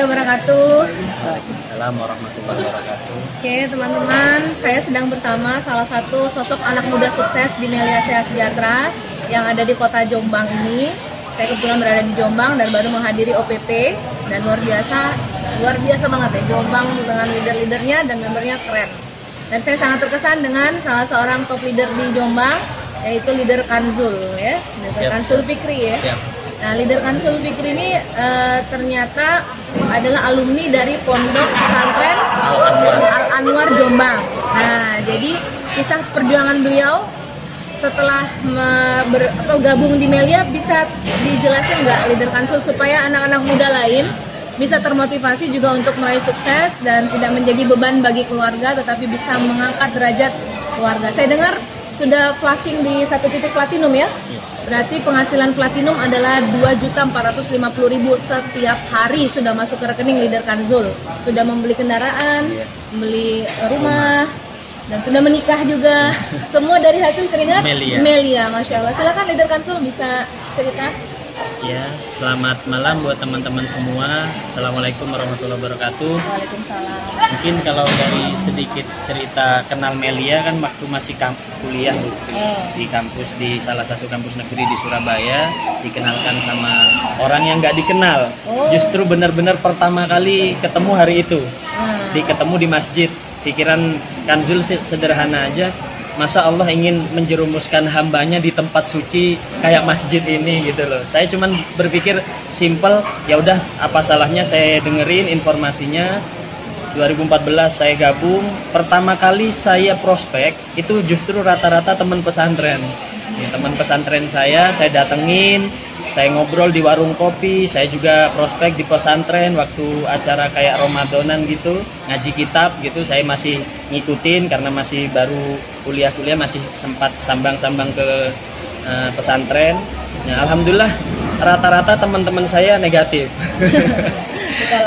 wabarakatuh. Waalaikumsalam warahmatullahi wabarakatuh. Oke teman-teman, saya sedang bersama salah satu sosok anak muda sukses di Melia Sehat Sejahtera yang ada di kota Jombang ini. Saya kebetulan berada di Jombang dan baru menghadiri OPP dan luar biasa banget ya, Jombang dengan leader-leadernya dan membernya keren. Dan saya sangat terkesan dengan salah seorang top leader di Jombang, yaitu leader Kanzul ya, Kanzul Fikri ya. Siap. Nah, leader Kanzul Fikri ini ternyata adalah alumni dari Pondok Pesantren Al Anwar Jombang. Nah, jadi kisah perjuangan beliau setelah gabung di Melia bisa dijelasin nggak leader Kanzul supaya anak-anak muda lain bisa termotivasi juga untuk meraih sukses dan tidak menjadi beban bagi keluarga tetapi bisa mengangkat derajat keluarga. Saya dengar sudah flashing di 1 titik platinum ya? Berarti penghasilan platinum adalah 2.450.000 setiap hari sudah masuk ke rekening leader Kanzul. Sudah membeli kendaraan, membeli rumah, dan sudah menikah juga. Semua dari hasil keringat Melia. Masya Allah. Silakan leader Kanzul bisa cerita. Ya, selamat malam buat teman-teman semua. Assalamualaikum warahmatullahi wabarakatuh. Waalaikumsalam. Mungkin kalau dari sedikit cerita kenal Melia kan waktu masih kuliah di kampus, di salah satu kampus negeri di Surabaya, dikenalkan sama orang yang nggak dikenal. Justru benar-benar pertama kali ketemu hari itu, ketemu di masjid. Pikiran Kanzul sederhana aja. Masa Allah ingin menjerumuskan hambanya di tempat suci kayak masjid ini gitu loh. Saya cuman berpikir simple, ya udah apa salahnya saya dengerin informasinya. 2014 saya gabung, pertama kali saya prospek itu justru rata-rata teman pesantren. Ya, teman pesantren saya datengin, saya ngobrol di warung kopi, saya juga prospek di pesantren waktu acara kayak Ramadanan gitu, ngaji kitab gitu, saya masih ngikutin karena masih baru kuliah masih sempat sambang-sambang ke pesantren. Nah, alhamdulillah rata-rata teman-teman saya negatif.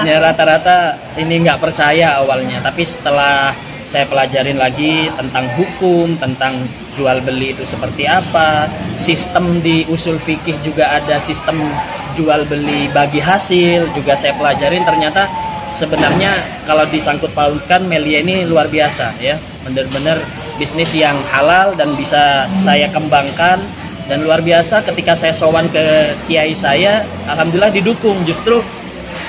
Ya rata-rata ini nggak percaya awalnya, tapi setelah saya pelajarin lagi tentang hukum, tentang jual beli itu seperti apa, sistem di usul fikih juga ada sistem jual beli bagi hasil, juga saya pelajarin. Ternyata sebenarnya kalau disangkut pautkan Melia ini luar biasa ya, benar-benar bisnis yang halal dan bisa saya kembangkan. Dan luar biasa ketika saya sowan ke kiai saya, alhamdulillah didukung. Justru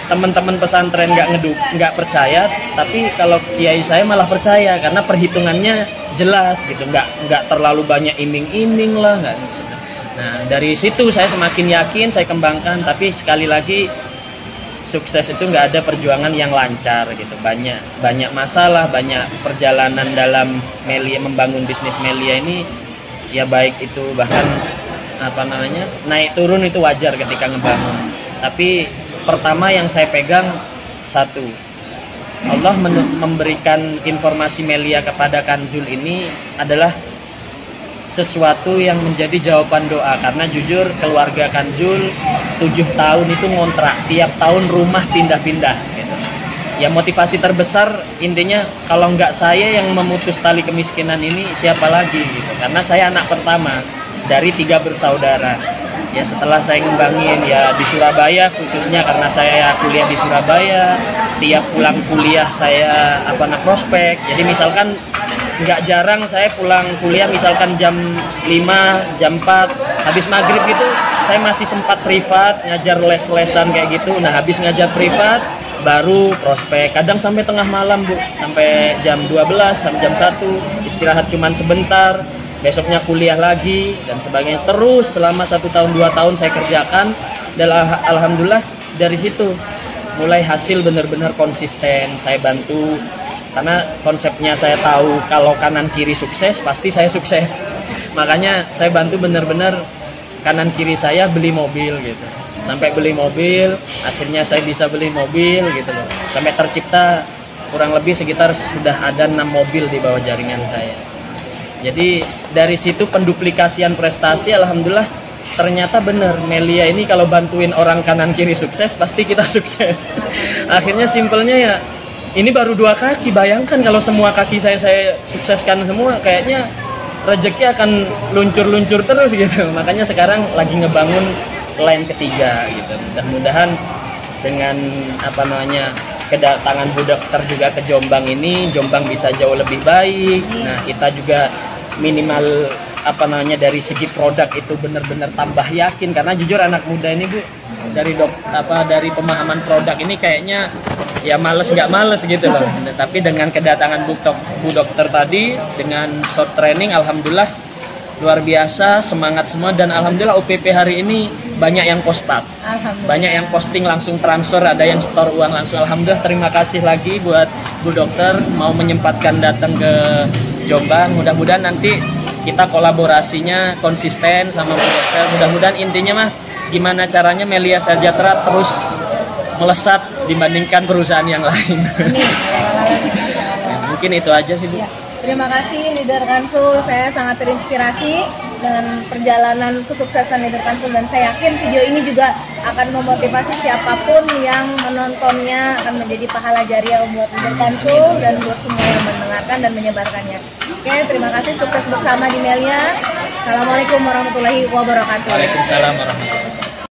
teman-teman pesantren nggak percaya, tapi kalau kiai saya malah percaya karena perhitungannya jelas gitu, nggak terlalu banyak iming-iming lah, nggak. Nah dari situ saya semakin yakin, saya kembangkan. Tapi sekali lagi sukses itu nggak ada perjuangan yang lancar gitu, banyak masalah, banyak perjalanan dalam Melia, membangun bisnis Melia ini. Ya baik itu bahkan naik turun itu wajar ketika ngebangun. Tapi pertama yang saya pegang satu, Allah memberikan informasi Melia kepada Kanzul ini adalah sesuatu yang menjadi jawaban doa. Karena jujur keluarga Kanzul 7 tahun itu ngontrak, tiap tahun rumah pindah-pindah gitu. Ya motivasi terbesar intinya kalau nggak saya yang memutus tali kemiskinan ini siapa lagi gitu. Karena saya anak pertama dari 3 bersaudara. Ya setelah saya ngembangin ya di Surabaya khususnya karena saya kuliah di Surabaya, tiap pulang kuliah saya prospek. Jadi misalkan nggak jarang saya pulang kuliah misalkan jam 5, jam 4, habis maghrib gitu saya masih sempat privat ngajar les-lesan kayak gitu. Nah habis ngajar privat baru prospek, kadang sampai tengah malam Bu, sampai jam 12, sampai jam 1, istirahat cuman sebentar, besoknya kuliah lagi dan sebagainya. Terus selama 1 tahun 2 tahun saya kerjakan dan alhamdulillah dari situ mulai hasil benar-benar konsisten. Saya bantu karena konsepnya saya tahu kalau kanan kiri sukses pasti saya sukses. Makanya saya bantu benar-benar kanan kiri saya beli mobil gitu. Sampai beli mobil, akhirnya saya bisa beli mobil gitu loh. Sampai tercipta kurang lebih sekitar sudah ada 6 mobil di bawah jaringan saya. Jadi dari situ penduplikasian prestasi alhamdulillah ternyata benar Melia ini kalau bantuin orang kanan kiri sukses pasti kita sukses. Akhirnya simpelnya ya ini baru 2 kaki, bayangkan kalau semua kaki saya sukseskan semua kayaknya rezeki akan luncur-luncur terus gitu. Makanya sekarang lagi ngebangun line ketiga gitu. Mudah-mudahan dengan apa namanya kedatangan Bu Dokter juga ke Jombang ini, Jombang bisa jauh lebih baik. Nah, kita juga minimal apa namanya dari segi produk itu benar-benar tambah yakin, karena jujur anak muda ini Bu dari pemahaman produk ini kayaknya ya males nggak males gitu loh. Tapi dengan kedatangan Bu Dokter tadi dengan short training, alhamdulillah luar biasa, semangat semua, dan alhamdulillah OPP hari ini banyak yang postpad, banyak yang posting langsung transfer, ada yang store uang langsung. Alhamdulillah, terima kasih lagi buat Bu Dokter mau menyempatkan datang ke Jombang. Mudah-mudahan nanti kita kolaborasinya konsisten sama Bu Dokter. Mudah-mudahan intinya mah gimana caranya Melia Sejahtera terus melesat dibandingkan perusahaan yang lain. Mungkin itu aja sih Bu. Terima kasih Leader Kansul, saya sangat terinspirasi dengan perjalanan kesuksesan Leader Kansul, dan saya yakin video ini juga akan memotivasi siapapun yang menontonnya, akan menjadi pahala jariah buat Leader Kansul dan buat semua yang mendengarkan dan menyebarkannya. Oke, terima kasih, sukses bersama di Melia. Assalamualaikum warahmatullahi wabarakatuh. Waalaikumsalam warahmatullahi wabarakatuh.